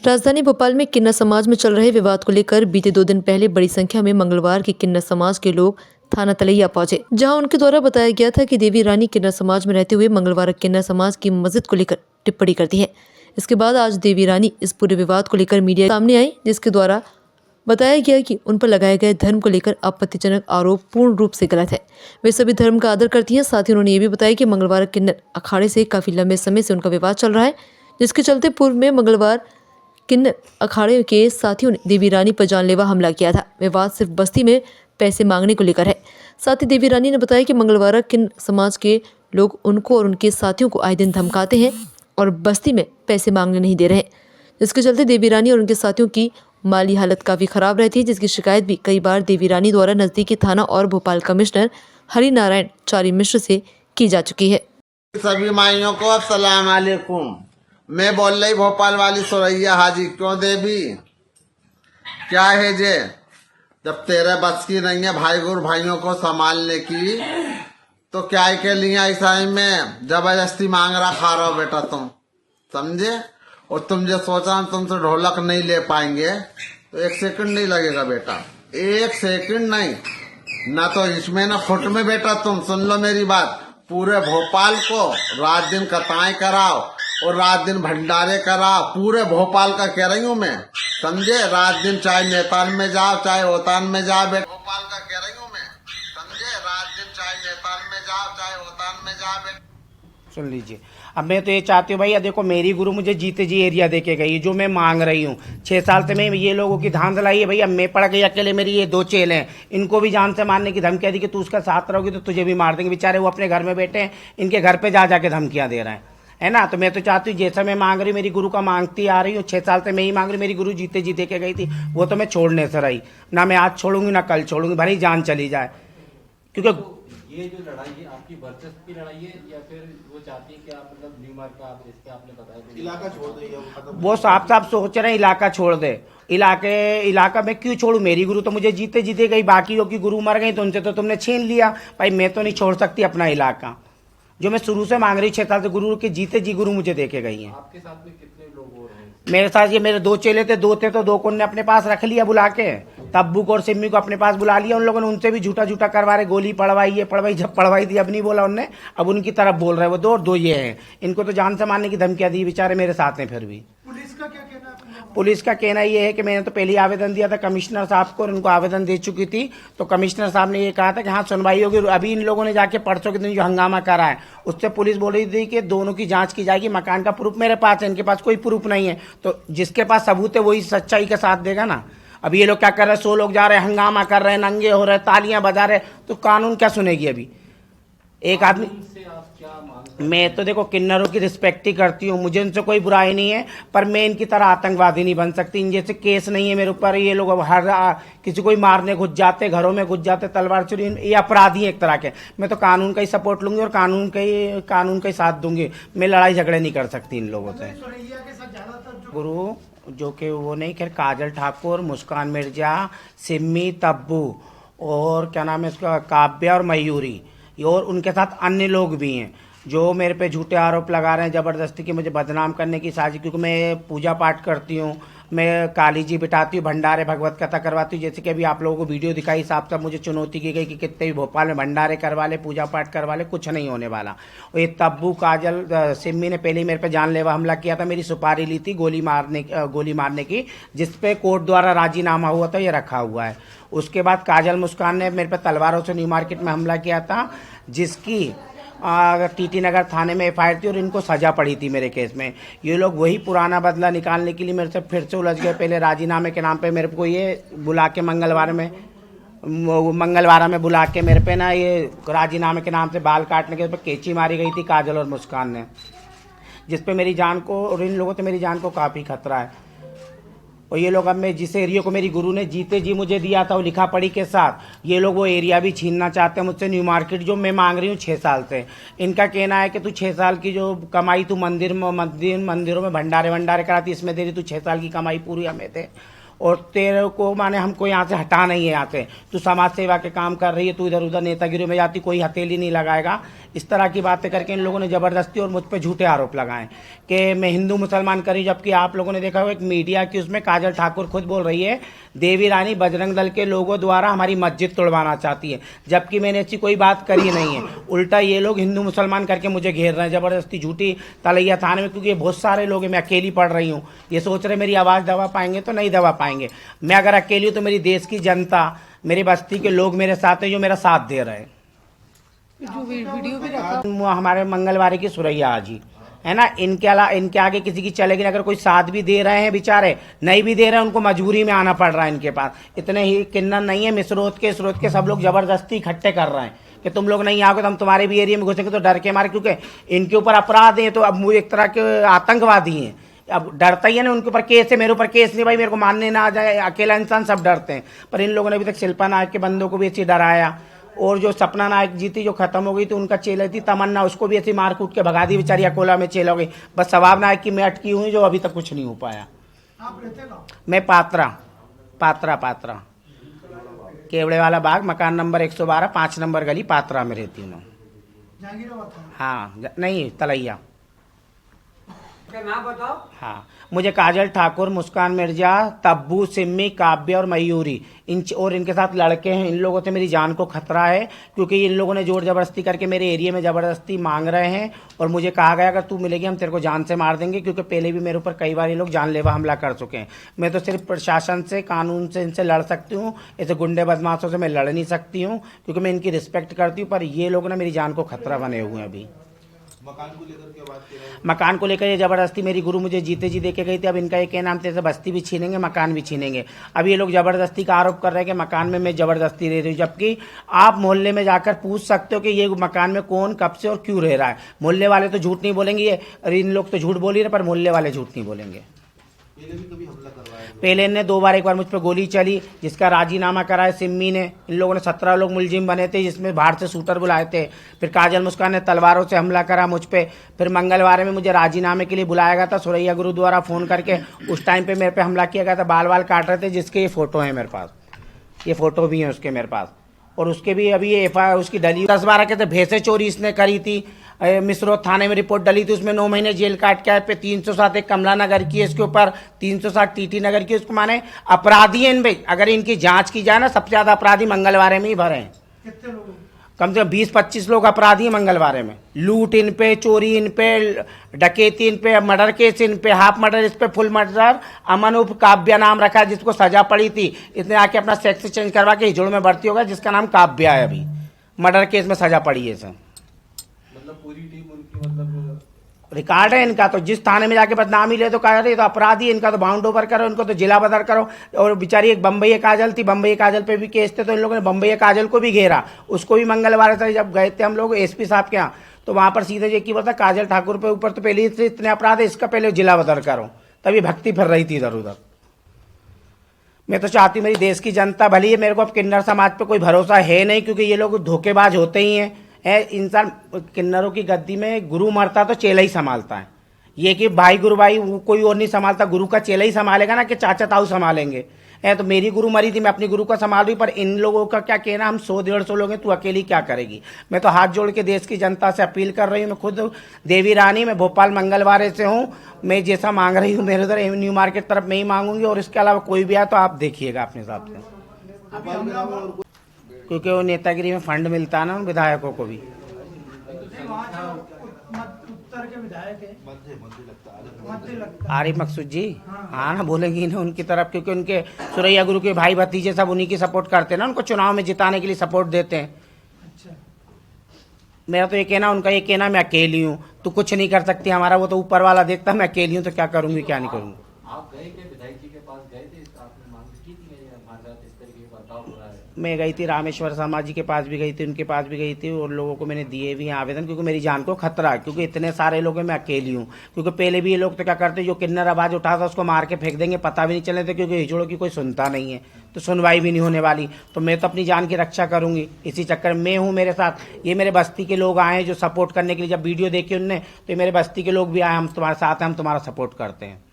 राजधानी भोपाल में किन्नर समाज में चल रहे विवाद को लेकर बीते 2 दिन पहले बड़ी संख्या में मंगलवार के किन्नर समाज के लोग थाना तलैया पहुंचे, जहां उनके द्वारा बताया गया था कि देवी रानी किन्नर समाज में रहते हुए मंगलवार किन्नर समाज की मस्जिद को लेकर टिप्पणी करती है। इसके बाद आज देवी रानी इस पूरे विवाद को लेकर मीडिया सामने आई, जिसके द्वारा बताया गया कि उन पर लगाए गए धर्म को लेकर आपत्तिजनक आरोप पूर्ण रूप से गलत है। वे सभी धर्म का आदर करती हैं। साथ ही उन्होंने ये भी बताया कि मंगलवार किन्नर अखाड़े से काफी लंबे समय से उनका विवाद चल रहा है, जिसके चलते पूर्व में मंगलवार किन्नर अखाड़े के साथियों ने देवी रानी पर जानलेवा हमला किया था। विवाद सिर्फ बस्ती में पैसे मांगने को लेकर है। साथ ही देवी रानी ने बताया कि मंगलवार किन्नर समाज के लोग उनको और उनके साथियों को आए दिन धमकाते हैं और बस्ती में पैसे मांगने नहीं दे रहे हैं, जिसके चलते देवी रानी और उनके साथियों की माली हालत काफी खराब रहती है, जिसकी शिकायत भी कई बार देवी रानी द्वारा नजदीकी थाना और भोपाल कमिश्नर हरिनारायण चारी मिश्र से की जा चुकी है। सभी माइयों को अस्सलाम वालेकुम। मैं बोल रही भोपाल वाली सुरैया हाजी। क्यों देवी, क्या है जे? जब तेरे बस की नहीं है भाई गुरु भाइयों को संभालने की, तो क्या के लिए ऐसा में जबरदस्ती मांग रहा खा रहा हो बेटा तुम, समझे? और तुम जो सोचा तुमसे ढोलक नहीं ले पाएंगे तो 1 सेकंड नहीं लगेगा बेटा, 1 सेकंड नहीं। ना तो इसमें ना फुट में बेटा, तुम सुन लो मेरी बात। पूरे भोपाल को रात दिन कथाएं कराओ और रात दिन भंडारे कराओ। पूरे भोपाल का कह रही हूँ मैं, समझे? रात दिन चाहे नेतान में जाओ चाहे ओतान में जाओ बेटा, भोपाल का कह रही हूँ मैं, समझे? रात दिन चाहे नेतान में जाओ चाहे ओतान में जाओ बेटा। सुन लीजिए, अब मैं तो ये चाहती हूँ भैया, देखो मेरी गुरु मुझे जीते जी एरिया दे के गई, जो मैं मांग रही हूँ 6 साल से मैं ये लोगों की धांधलाई है भैया। मैं पड़ गई अकेले, मेरी ये 2 चेले हैं, इनको भी जान से मारने की धमकियाँ दी कि तू उसका साथ रहोगी तो तुझे भी मार देंगे। बेचारे वो अपने घर में बैठे हैं, इनके घर पे जा जाके धमकियाँ दे रहे हैं, है ना। तो मैं तो चाहती हूँ जैसा मैं मांग रही, मेरी गुरु का मांगती आ रही हूँ, 6 साल से मैं ही मांग रही। मेरी गुरु जीते जी दे के गई थी, वो तो मैं छोड़ने से रही ना। मैं आज छोड़ूंगी ना कल छोड़ूंगी, भरी जान चली जाए। क्योंकि ये जो लड़ाई है आपकी वर्चस्व की लड़ाई है या फिर वो चाहती है कि आप मतलब न्यू मार्ग का आप इसके आपने बताया इलाका छोड़ दे? वो साफ साफ सोच रहे हैं इलाका छोड़ दे। इलाका मैं क्यों छोड़ू? मेरी गुरु तो मुझे जीते जीते गई, बाकी की गुरु मर गई तो उनसे तो तुमने छीन लिया। भाई मैं तो नहीं छोड़ सकती अपना इलाका, जो मैं शुरू से मांग रही 6 साल से। गुरु के जीते जी गुरु मुझे देके गई हैं। आपके साथ में कितने लोग हो रहे हैं? मेरे साथ ये मेरे 2 चेले थे, 2 थे तो 2 को ने अपने पास रख लिया बुला के। तब्बू को और सिम्मी को अपने पास बुला लिया उन लोगों ने। उनसे भी झूठा झूठा करवा रहे, गोली पड़वाई, ये पड़वाई। जब पड़वाई थी अब नहीं बोला उनने, अब उनकी तरफ बोल रहे वो 2 और 2 ये हैं। इनको तो जान से मारने की धमकियां दी, बेचारे मेरे साथ हैं। फिर भी पुलिस का क्या कहना है? पुलिस का कहना ये है कि मैंने तो पहले आवेदन दिया था कमिश्नर साहब को और उनको आवेदन दे चुकी थी। तो कमिश्नर साहब ने ये कहा था कि हाँ सुनवाई होगी। अभी इन लोगों ने जाके परसों के दिन जो हंगामा करा है उससे पुलिस बोल रही थी कि दोनों की जांच की जाएगी। मकान का प्रूफ मेरे पास है, इनके पास कोई प्रूफ नहीं है। तो जिसके पास सबूत है वही सच्चाई के साथ देगा ना। अब ये लोग क्या कर रहे हैं, 100 लोग जा रहे हैं, हंगामा कर रहे हैं, नंगे हो रहे हैं, तालियां बजा रहे हैं, तो कानून क्या सुनेगी? अभी एक आदमी से आप क्या मांग? मैं तो देखो किन्नरों की रिस्पेक्ट ही करती हूँ, मुझे उनसे कोई बुराई नहीं है, पर मैं इनकी तरह आतंकवादी नहीं बन सकती। इन जैसे केस नहीं है मेरे ऊपर। ये लोग अब हर किसी कोई मारने घुस जाते, घरों में घुस जाते, तलवार चुरी, ये अपराधी हैं एक तरह के। मैं तो कानून का ही सपोर्ट लूंगी और कानून का ही साथ दूंगी। मैं लड़ाई झगड़े नहीं कर सकती इन लोगों से। गुरु जो कि वो नहीं, खैर काजल ठाकुर, मुस्कान मिर्जा, सिम्मी, तब्बू और क्या नाम है इसका, काव्या और मयूरी, और उनके साथ अन्य लोग भी हैं जो मेरे पे झूठे आरोप लगा रहे हैं जबरदस्ती की, मुझे बदनाम करने की साजिश। क्योंकि मैं पूजा पाठ करती हूँ, मैं काली जी बिठाती हूँ, भंडारे भगवत कथा करवाती हूँ। जैसे कि अभी आप लोगों को वीडियो दिखाई, साफ साफ मुझे चुनौती की गई कि कितने भी भोपाल में भंडारे करवा ले, पूजा पाठ करवा ले, कुछ नहीं होने वाला। और ये तब्बू, काजल, सिम्मी ने पहले ही मेरे पे जानलेवा हमला किया था। मेरी सुपारी ली थी गोली मारने की, जिसपे कोर्ट द्वारा राजीनामा हुआ था, ये रखा हुआ है। उसके बाद काजल मुस्कान ने मेरे पे तलवारों से न्यू मार्केट में हमला किया था, जिसकी टीटी नगर थाने में एफआईआर थी और इनको सजा पड़ी थी मेरे केस में। ये लोग वही पुराना बदला निकालने के लिए मेरे से फिर से उलझ गए। पहले राजीनामे के नाम पे मेरे को ये बुला के मंगलवार में बुला के मेरे पे ना ये राजीनामे के नाम से बाल काटने के पे कैंची मारी गई थी काजल और मुस्कान ने, जिसपे मेरी जान को और इन लोगों से मेरी जान को काफ़ी खतरा है। और ये लोग अब मैं जिस एरिया को मेरी गुरु ने जीते जी मुझे दिया था वो लिखा पढ़ी के साथ, ये लोग वो एरिया भी छीनना चाहते हैं मुझसे। न्यू मार्केट जो मैं मांग रही हूँ 6 साल से, इनका कहना है कि तू 6 साल की जो कमाई तू मंदिरों में भंडारे कराती, इसमें दे रही, तू 6 साल की कमाई पूरी हमें दे। और तेरे को माने हमको यहाँ से हटा नहीं है, यहाँ से तू समाज सेवा के काम कर रही है, तू इधर उधर नेतागिरी में जाती, कोई हथेली नहीं लगाएगा। इस तरह की बातें करके इन लोगों ने जबरदस्ती और मुझ पर झूठे आरोप लगाए कि मैं हिंदू मुसलमान करी, जबकि आप लोगों ने देखा होगा एक मीडिया की उसमें काजल ठाकुर खुद बोल रही है देवी रानी बजरंग दल के लोगों द्वारा हमारी मस्जिद तोड़वाना चाहती है, जबकि मैंने ऐसी कोई बात करी नहीं है। उल्टा ये लोग हिंदू मुसलमान करके मुझे घेर रहे हैं जबरदस्ती झूठी तलैया थाने में, क्योंकि बहुत सारे लोग हैं, मैं अकेली पढ़ रही हूँ। ये सोच रहे मेरी आवाज़ दबा पाएंगे, तो नहीं दबा पाएंगे। मैं अगर अकेली हूँ तो मेरी देश की जनता, मेरी बस्ती के लोग मेरे साथ हैं जो मेरा साथ दे रहे हैं। जो वीडियो भी रखा हमारे मंगलवारी की सुरैया हाजी है ना, इनके आगे किसी की चलेगी। अगर कोई साथ भी दे रहे हैं बेचारे, नहीं भी दे रहे हैं, उनको मजबूरी में आना पड़ रहा है इनके पास। इतने ही किन्नर नहीं है, मिसरोत के सब लोग जबरदस्ती इकट्ठे कर रहे हैं कि तुम लोग नहीं आओगे तो हम तुम्हारे भी एरिया में घुसेंगे, तो डर के मारे, क्योंकि इनके ऊपर अपराध है, तो अब वो एक तरह के आतंकवादी हैं। अब डरता ही है ना, उनके ऊपर केस है, मेरे ऊपर केस नहीं, भाई मेरे को मानने ना आ जाए, अकेला इंसान सब डरते हैं। पर इन लोगों ने अभी तक शिल्पा नायक के बंदों को भी ऐसे डराया, और जो सपना नायक जी थी जो खत्म हो गई थी, उनका चेला थी तमन्ना, उसको भी ऐसी मार कूट के भगा दी बेचारी, अकोला में चेला हो गई। बस सवाब नायक की मैं अटकी हुई जो अभी तक कुछ नहीं हो पाया। आप रहते ना? मैं पात्रा केवड़े वाला बाग, मकान नंबर 112, 5 नंबर गली, पात्रा में रहती हूँ। जहांगीराबाद था। हाँ नहीं, तलैया। नाम बताओ। हाँ, मुझे काजल ठाकुर, मुस्कान मिर्जा, तब्बू, सिम्मी, काव्य और मयूरी और इनके साथ लड़के हैं। इन लोगों से मेरी जान को खतरा है, क्योंकि इन लोगों ने जोर जबरदस्ती करके मेरे एरिया में जबरदस्ती मांग रहे हैं, और मुझे कहा गया अगर तू मिलेगी हम तेरे को जान से मार देंगे, क्योंकि पहले भी मेरे ऊपर कई बार ये लोग जानलेवा हमला कर चुके हैं। मैं तो सिर्फ प्रशासन से, कानून से इनसे लड़ सकती हूँ, ऐसे गुंडे बदमाशों से मैं लड़ नहीं सकती हूँ, क्योंकि मैं इनकी रिस्पेक्ट करती हूँ। पर ये लोग ना मेरी जान को खतरा बने हुए हैं। अभी मकान को लेकर क्या बात कर रहे हैं? मकान को लेकर ये जबरदस्ती, मेरी गुरु मुझे जीते जी देके गई थी, अब इनका ये कहना हम तेरे से बस्ती भी छीनेंगे, मकान भी छीनेंगे। अब ये लोग जबरदस्ती का आरोप कर रहे हैं कि मकान में मैं जबरदस्ती रह रही हूँ, जबकि आप मोहल्ले में जाकर पूछ सकते हो कि ये मकान में कौन, कब से और क्यों रह रहा है। मोहल्ले वाले तो झूठ नहीं बोलेंगे, ये इन लोग तो झूठ बोल ही रहे, पर मोहल्ले वाले झूठ नहीं बोलेंगे। पहले भी कभी हमला करवाया? पहले इनने 2 बार, एक बार मुझ पर गोली चली, जिसका राजीनामा कराया सिम्मी ने। इन लोगों ने 17 लोग मुलजिम बने थे, जिसमें बाहर से शूटर बुलाए थे। फिर काजल मुस्कान ने तलवारों से हमला करा मुझ पे। फिर मंगलवार में मुझे राजीनामे के लिए बुलाया गया था, सुरैया गुरु द्वारा फ़ोन करके। उस टाइम पे मेरे पे हमला किया गया था, बाल काट रहे थे, जिसके ये फ़ोटो है मेरे पास, ये फ़ोटो भी है उसके मेरे पास। और उसके भी अभी ये FIR उसकी डली 10-12 के थे। भैंसे चोरी इसने करी थी, मिसरोद थाने में रिपोर्ट डली थी, उसमें 9 महीने जेल काट के आए। पे 307 एक कमला नगर की है इसके ऊपर, 307 TT नगर की। उसको माने अपराधी है इन भाई, अगर इनकी जांच की जाए ना, सबसे ज़्यादा अपराधी मंगलवारे में ही भरे हैं। कितने लोग? कम से कम 20-25 लोग अपराधी हैं मंगलवारे में। लूट इन पे, चोरी इन पे, डकैती इन पे, मर्डर केस इन पे, हाफ मर्डर इस पे, फुल मर्डर। अमन उप काव्या नाम रखा है, जिसको सजा पड़ी थी, इसने आके अपना सेक्स चेंज करवा के हिजोड़ में भर्ती होगा, जिसका नाम काव्या है। अभी मर्डर केस में सजा पड़ी है इसे। मतलब पूरी टीम उनकी, मतलब रिकॉर्ड है इनका, तो जिस थाने में जाके बदनामी ले तो कह रहे तो अपराधी, इनका तो बाउंड ओवर करो, इनको तो जिला बदर करो। और बेचारी एक बम्बई काजल थी, बम्बई काजल पे भी केस थे, तो इन लोगों ने बम्बई काजल को भी घेरा। उसको भी मंगलवार से जब गए थे हम लोग SP साहब के यहाँ, तो वहाँ पर सीधे ये की बोलता काजल ठाकुर पे ऊपर तो पहले से इतने अपराध है, इसका पहले जिला बदर करो। तभी भक्ति फिर रही थी इधर उधर। मैं तो चाहती हूँ मेरी देश की जनता भली है, मेरे को अब किन्नर समाज पे कोई भरोसा है नहीं, क्योंकि ये लोग धोखेबाज होते ही हैं। इंसान किन्नरों की गद्दी में गुरु मरता तो चेला ही संभालता है। ये कि भाई गुरु भाई वो कोई और नहीं संभालता, गुरु का चेला ही संभालेगा ना, कि चाचा ताऊ संभालेंगे। तो मेरी गुरु मरी थी, मैं अपनी गुरु का संभाल रही, पर इन लोगों का क्या कहना, हम 100-150 लोग हैं, तू अकेली क्या करेगी। मैं तो हाथ जोड़ के देश की जनता से अपील कर रही हूँ। मैं खुद देवी रानी, मैं भोपाल मंगलवारे से हूँ। मैं जैसा मांग रही हूँ मेरे उधर न्यू मार्केट तरफ में ही मांगूंगी, और इसके अलावा कोई भी आए तो आप देखिएगा अपने हिसाब से, क्योंकि वो नेतागिरी में फंड मिलता है ना उन विधायकों को भी। उत्तर के विधायक है, मध्य लगता है। आरिफ मकसूद जी, हाँ ना, बोलेंगी ना उनकी तरफ, क्योंकि उनके सुरैया गुरु के भाई भतीजे सब उन्हीं की सपोर्ट करते हैं ना, उनको चुनाव में जिताने के लिए सपोर्ट देते हैं। अच्छा, मेरा तो ये कहना, उनका ये कहना मैं अकेली हूँ, तो कुछ नहीं कर सकती हमारा, वो तो ऊपर वाला देखता, मैं अकेली हूँ तो क्या करूँगी क्या नहीं करूँगी। आप गए थे विधायक जी के पास, गए थे, आपने मांग की थी हमारे साथ इस तरीके का बर्ताव हो रहा है? मैं गई थी रामेश्वर शर्मा जी के पास भी गई थी, उनके पास भी गई थी, और लोगों को मैंने दिए भी हैं आवेदन, क्योंकि मेरी जान को खतरा है, क्योंकि इतने सारे लोग हैं, मैं अकेली हूँ। क्योंकि पहले भी ये लोग तो क्या करते, जो किन्नर आवाज उठाता उसको मार के फेंक देंगे, पता भी नहीं चलने थे, क्योंकि हिजड़ों की कोई सुनता नहीं है, तो सुनवाई भी नहीं होने वाली। तो मैं तो अपनी जान की रक्षा करूंगी, इसी चक्कर में मैं हूँ। मेरे साथ ये मेरे बस्ती के लोग आए हैं जो सपोर्ट करने के लिए, जब वीडियो देखी उनने, तो ये मेरे बस्ती के लोग भी आए, हम तुम्हारे साथ हैं, हम तुम्हारा सपोर्ट करते हैं।